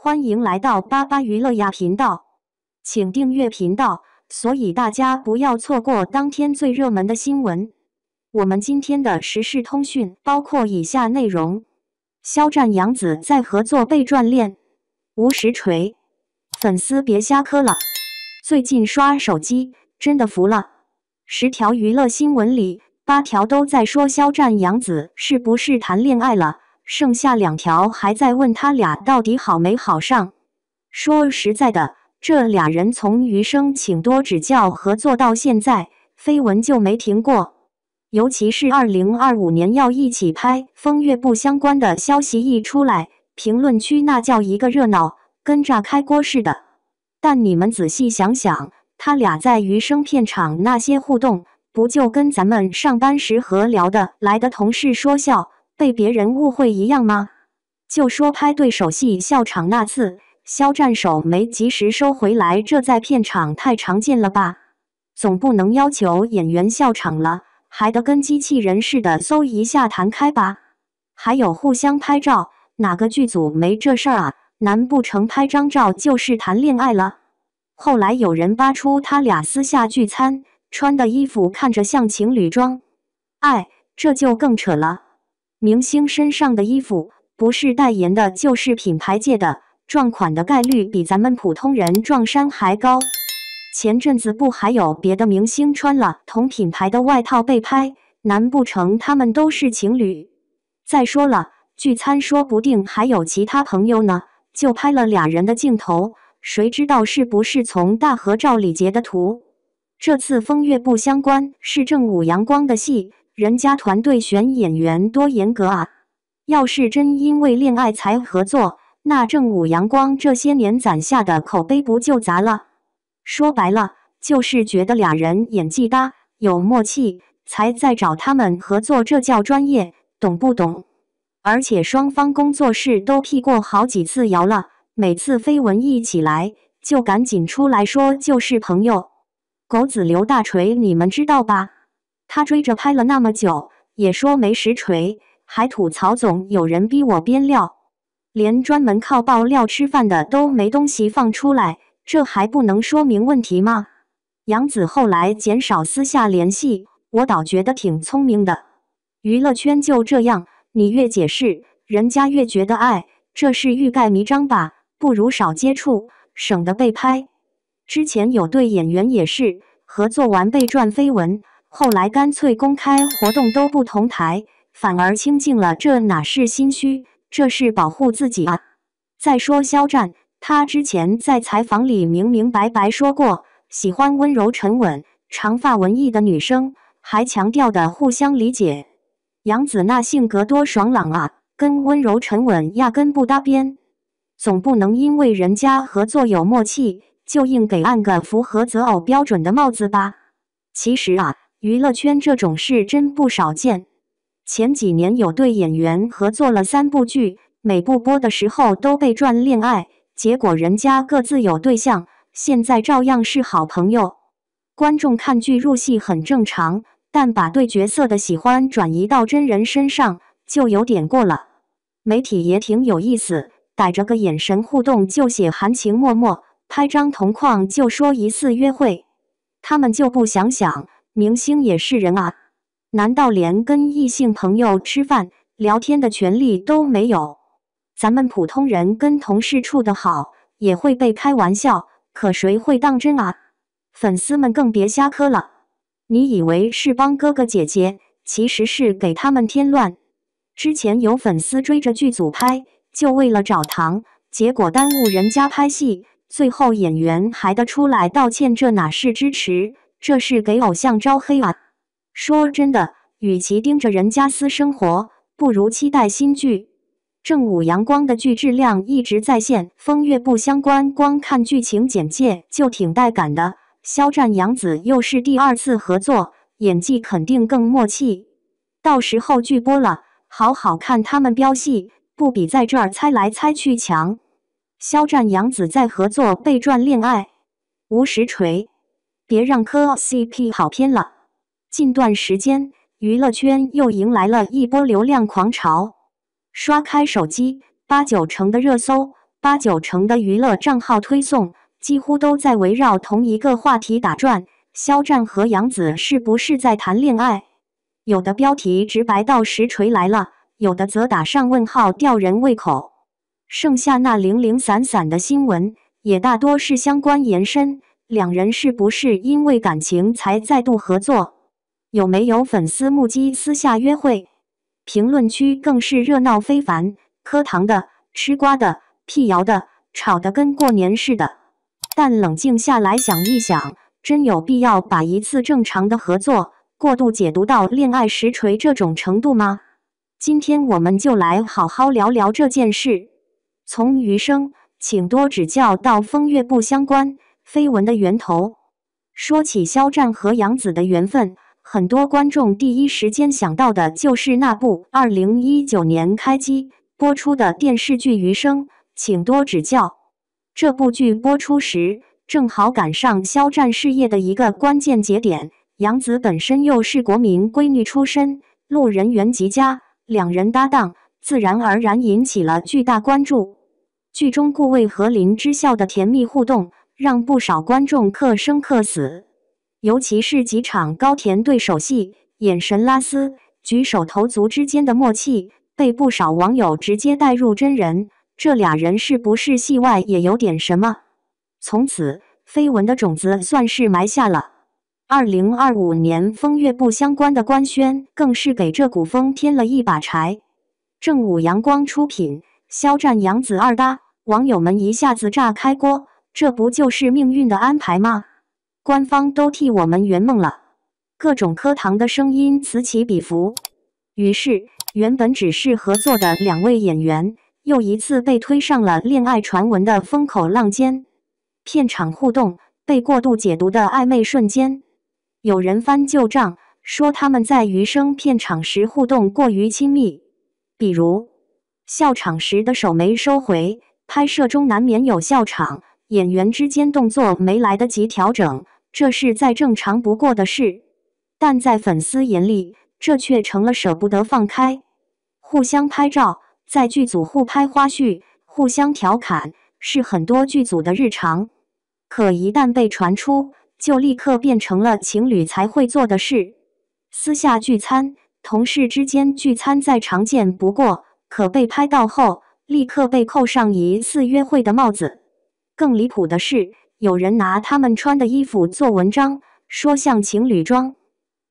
欢迎来到巴巴娱乐呀频道，请订阅频道，所以大家不要错过当天最热门的新闻。我们今天的时事通讯包括以下内容：肖战杨紫再合作被转恋，无实锤，粉丝别瞎磕了。最近刷手机真的服了，10条娱乐新闻里8条都在说肖战杨紫是不是谈恋爱了。剩下2条还在问他俩到底好没好上。说实在的，这俩人从余生请多指教合作到现在，绯闻就没停过。尤其是2025年要一起拍《风月不相关》的消息一出来，评论区那叫一个热闹，跟炸开锅似的。但你们仔细想想，他俩在余生片场那些互动，不就跟咱们上班时和聊得来的同事说笑被别人误会一样吗？就说拍对手戏笑场那次，肖战手没及时收回来，这在片场太常见了吧？总不能要求演员笑场了，还得跟机器人似的嗖一下弹开吧？还有互相拍照，哪个剧组没这事儿啊？难不成拍张照就是谈恋爱了？后来有人扒出他俩私下聚餐，穿的衣服看着像情侣装，这就更扯了。明星身上的衣服不是代言的就是品牌界的，撞款的概率比咱们普通人撞衫还高。前阵子不还有别的明星穿了同品牌的外套被拍，难不成他们都是情侣？再说了，聚餐说不定还有其他朋友呢，就拍了俩人的镜头，谁知道是不是从大合照里截的图？这次风月不相关是正午阳光的戏，人家团队选演员多严格啊！要是真因为恋爱才合作，那正午阳光这些年攒下的口碑不就砸了？说白了，就是觉得俩人演技搭，有默契，才在找他们合作，这叫专业，懂不懂？而且双方工作室都辟过好几次谣了，每次绯闻一起来，就赶紧出来说就是朋友。狗子刘大锤你们知道吧？他追着拍了那么久，也说没实锤，还吐槽总有人逼我编料，连专门靠爆料吃饭的都没东西放出来，这还不能说明问题吗？杨紫后来减少私下联系，我倒觉得挺聪明的。娱乐圈就这样，你越解释，人家越觉得这是欲盖弥彰吧，不如少接触，省得被拍。之前有对演员也是合作完被转绯闻，后来干脆公开活动都不同台，反而清静了，这哪是心虚，这是保护自己啊！再说肖战，他之前在采访里明明白白说过，喜欢温柔沉稳、长发文艺的女生，还强调的互相理解。杨紫那性格多爽朗啊，跟温柔沉稳压根不搭边。总不能因为人家合作有默契，就硬给按个符合择偶标准的帽子吧？其实娱乐圈这种事真不少见。前几年有对演员合作了3部剧，每部播的时候都被转恋爱，结果人家各自有对象，现在照样是好朋友。观众看剧入戏很正常，但把对角色的喜欢转移到真人身上，就有点过了。媒体也挺有意思，逮着个眼神互动就写含情脉脉，拍张同框就说疑似约会。他们就不想想，明星也是人啊，难道连跟异性朋友吃饭聊天的权利都没有？咱们普通人跟同事处得好，也会被开玩笑，可谁会当真啊？粉丝们更别瞎磕了，你以为是帮哥哥姐姐，其实是给他们添乱。之前有粉丝追着剧组拍，就为了找糖，结果耽误人家拍戏，最后演员还得出来道歉，这哪是支持，这是给偶像招黑啊！说真的，与其盯着人家私生活，不如期待新剧。正午阳光的剧质量一直在线，风月不相关，光看剧情简介就挺带感的。肖战杨紫又是第2次合作，演技肯定更默契。到时候剧播了，好好看他们飙戏，不比在这儿猜来猜去强。肖战杨紫再合作被转恋爱，无实锤，别让磕 CP 跑偏了。近段时间，娱乐圈又迎来了一波流量狂潮。刷开手机，8、9成的热搜8、9成的娱乐账号推送几乎都在围绕同一个话题打转：肖战和杨紫是不是在谈恋爱？有的标题直白到实锤来了，有的则打上问号吊人胃口。剩下那零零散散的新闻，也大多是相关延伸。两人是不是因为感情才再度合作？有没有粉丝目击私下约会？评论区更是热闹非凡，磕糖的、吃瓜的、辟谣的，吵得跟过年似的。但冷静下来想一想，真有必要把一次正常的合作过度解读到恋爱实锤这种程度吗？今天我们就来好好聊聊这件事。从余生，请多指教到风月不相关绯闻的源头。说起肖战和杨紫的缘分，很多观众第一时间想到的就是那部2019年开机播出的电视剧《余生，请多指教》。这部剧播出时，正好赶上肖战事业的一个关键节点，杨紫本身又是国民闺女出身，路人缘极佳，两人搭档自然而然引起了巨大关注。剧中顾魏和林之孝的甜蜜互动，让不少观众嗑生嗑死。尤其是几场高甜对手戏，眼神拉丝、举手投足之间的默契，被不少网友直接带入真人。这俩人是不是戏外也有点什么？从此，绯闻的种子算是埋下了。2025年风月不相关的官宣，更是给这股风添了一把柴。正午阳光出品，肖战杨紫二搭，网友们一下子炸开锅，这不就是命运的安排吗？官方都替我们圆梦了，各种磕糖的声音此起彼伏。于是，原本只是合作的两位演员，又一次被推上了恋爱传闻的风口浪尖。片场互动被过度解读的暧昧瞬间，有人翻旧账，说他们在余生片场时互动过于亲密，比如笑场时的手没收回，拍摄中难免有笑场，演员之间动作没来得及调整，这是再正常不过的事。但在粉丝眼里，这却成了舍不得放开。互相拍照，在剧组互拍花絮，互相调侃，是很多剧组的日常。可一旦被传出，就立刻变成了情侣才会做的事。私下聚餐，同事之间聚餐再常见不过，可被拍到后，立刻被扣上疑似约会的帽子。更离谱的是，有人拿他们穿的衣服做文章，说像情侣装。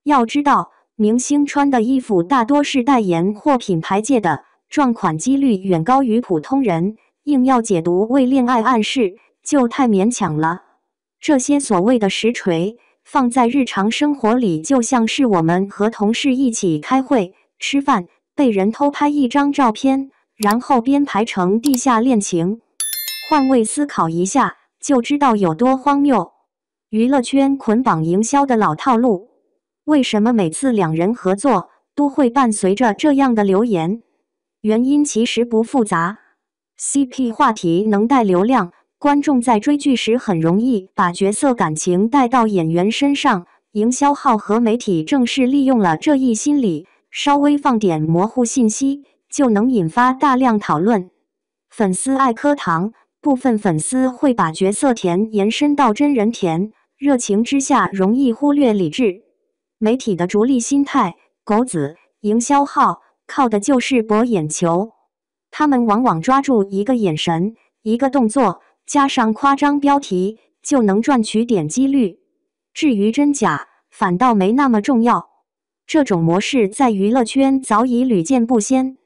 要知道，明星穿的衣服大多是代言或品牌界的，撞款几率远高于普通人，硬要解读为恋爱暗示，就太勉强了。这些所谓的实锤，放在日常生活里，就像是我们和同事一起开会、吃饭，被人偷拍一张照片，然后编排成地下恋情。换位思考一下，就知道有多荒谬。娱乐圈捆绑营销的老套路，为什么每次两人合作都会伴随着这样的流言？原因其实不复杂。CP 话题能带流量，观众在追剧时很容易把角色感情带到演员身上，营销号和媒体正是利用了这一心理，稍微放点模糊信息，就能引发大量讨论。粉丝爱磕糖，部分粉丝会把角色甜延伸到真人甜，热情之下容易忽略理智。媒体的逐利心态，狗子、营销号靠的就是博眼球。他们往往抓住一个眼神、一个动作，加上夸张标题，就能赚取点击率。至于真假，反倒没那么重要。这种模式在娱乐圈早已屡见不鲜。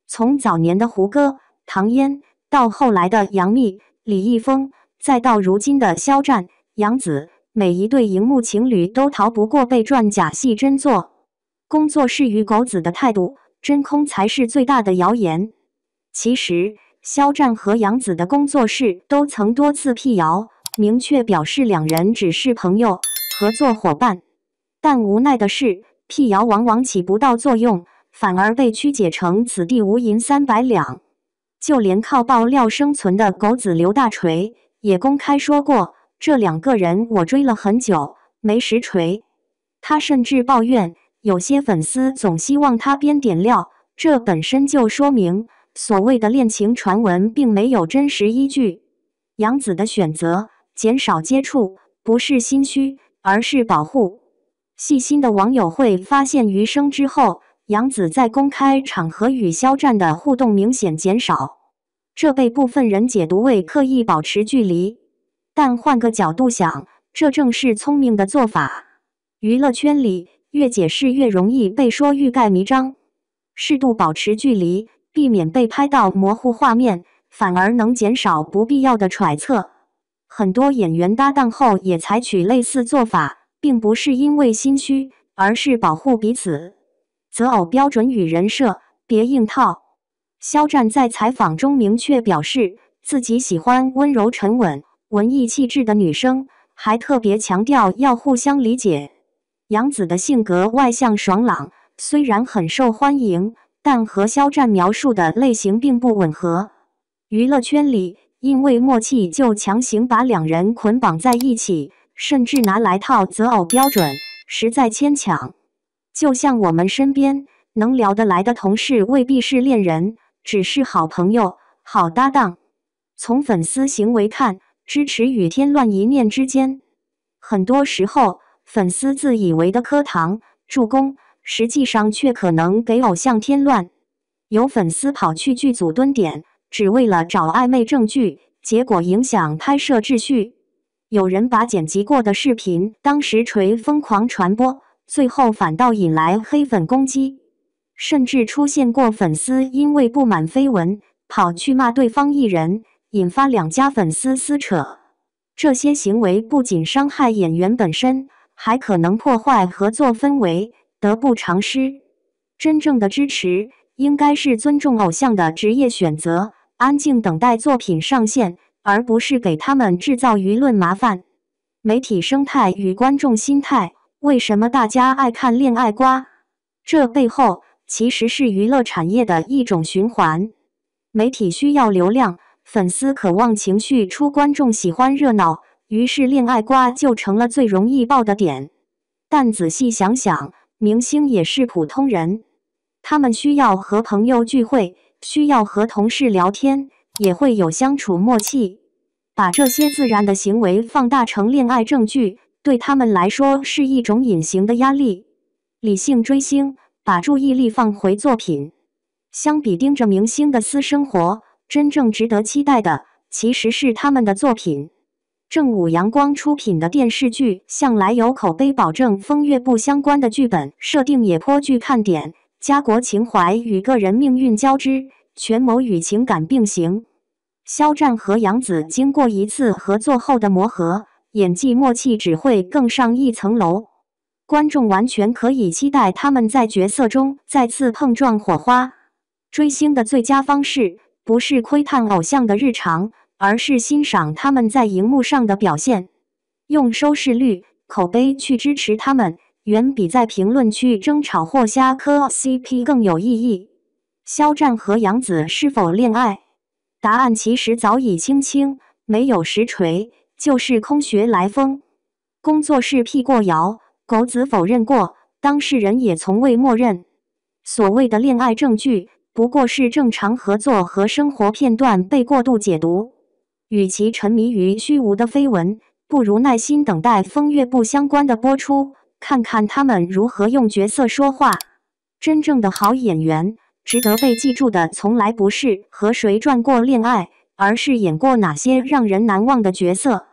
从早年的胡歌、唐嫣，到后来的杨幂、李易峰，再到如今的肖战、杨紫，每一对荧幕情侣都逃不过被赚假戏真做。工作室与狗子的态度，真空才是最大的谣言。其实，肖战和杨紫的工作室都曾多次辟谣，明确表示两人只是朋友、合作伙伴。但无奈的是，辟谣往往起不到作用，反而被曲解成此地无银300两。就连靠爆料生存的狗子刘大锤，也公开说过，这两个人我追了很久，没实锤。他甚至抱怨，有些粉丝总希望他编点料，这本身就说明所谓的恋情传闻并没有真实依据。杨紫的选择减少接触，不是心虚，而是保护。细心的网友会发现，余生之后，杨紫在公开场合与肖战的互动明显减少，这被部分人解读为刻意保持距离。但换个角度想，这正是聪明的做法。娱乐圈里，越解释越容易被说欲盖弥彰，适度保持距离，避免被拍到模糊画面，反而能减少不必要的揣测。很多演员搭档后也采取类似做法，并不是因为心虚，而是保护彼此。择偶标准与人设，别硬套。肖战在采访中明确表示，自己喜欢温柔沉稳、文艺气质的女生，还特别强调要互相理解。杨紫的性格外向爽朗，虽然很受欢迎，但和肖战描述的类型并不吻合。娱乐圈里，因为默契就强行把两人捆绑在一起，甚至拿来套择偶标准，实在牵强。就像我们身边能聊得来的同事未必是恋人，只是好朋友、好搭档。从粉丝行为看，支持与添乱一念之间。很多时候，粉丝自以为的磕糖助攻，实际上却可能给偶像添乱。有粉丝跑去剧组蹲点，只为了找暧昧证据，结果影响拍摄秩序。有人把剪辑过的视频当实锤疯狂传播，最后反倒引来黑粉攻击。甚至出现过粉丝因为不满绯闻，跑去骂对方艺人，引发两家粉丝撕扯。这些行为不仅伤害演员本身，还可能破坏合作氛围，得不偿失。真正的支持应该是尊重偶像的职业选择，安静等待作品上线，而不是给他们制造舆论麻烦。媒体生态与观众心态，为什么大家爱看恋爱瓜？这背后其实是娱乐产业的一种循环。媒体需要流量，粉丝渴望情绪出，观众喜欢热闹，于是恋爱瓜就成了最容易爆的点。但仔细想想，明星也是普通人，他们需要和朋友聚会，需要和同事聊天，也会有相处默契。把这些自然的行为放大成恋爱证据，对他们来说是一种隐形的压力。理性追星，把注意力放回作品。相比盯着明星的私生活，真正值得期待的其实是他们的作品。正午阳光出品的电视剧向来有口碑保证，风月不相关的剧本设定也颇具看点，家国情怀与个人命运交织，权谋与情感并行。肖战和杨紫经过一次合作后的磨合，演技默契只会更上一层楼。观众完全可以期待他们在角色中再次碰撞火花。追星的最佳方式，不是窥探偶像的日常，而是欣赏他们在荧幕上的表现。用收视率、口碑去支持他们，远比在评论区争吵或瞎磕 CP 更有意义。肖战和杨紫是否恋爱？答案其实早已清清，没有实锤，就是空穴来风。工作室辟过谣，狗子否认过，当事人也从未默认。所谓的恋爱证据，不过是正常合作和生活片段被过度解读。与其沉迷于虚无的绯闻，不如耐心等待风月不相关的播出，看看他们如何用角色说话。真正的好演员，值得被记住的从来不是和谁赚过恋爱，而是演过哪些让人难忘的角色。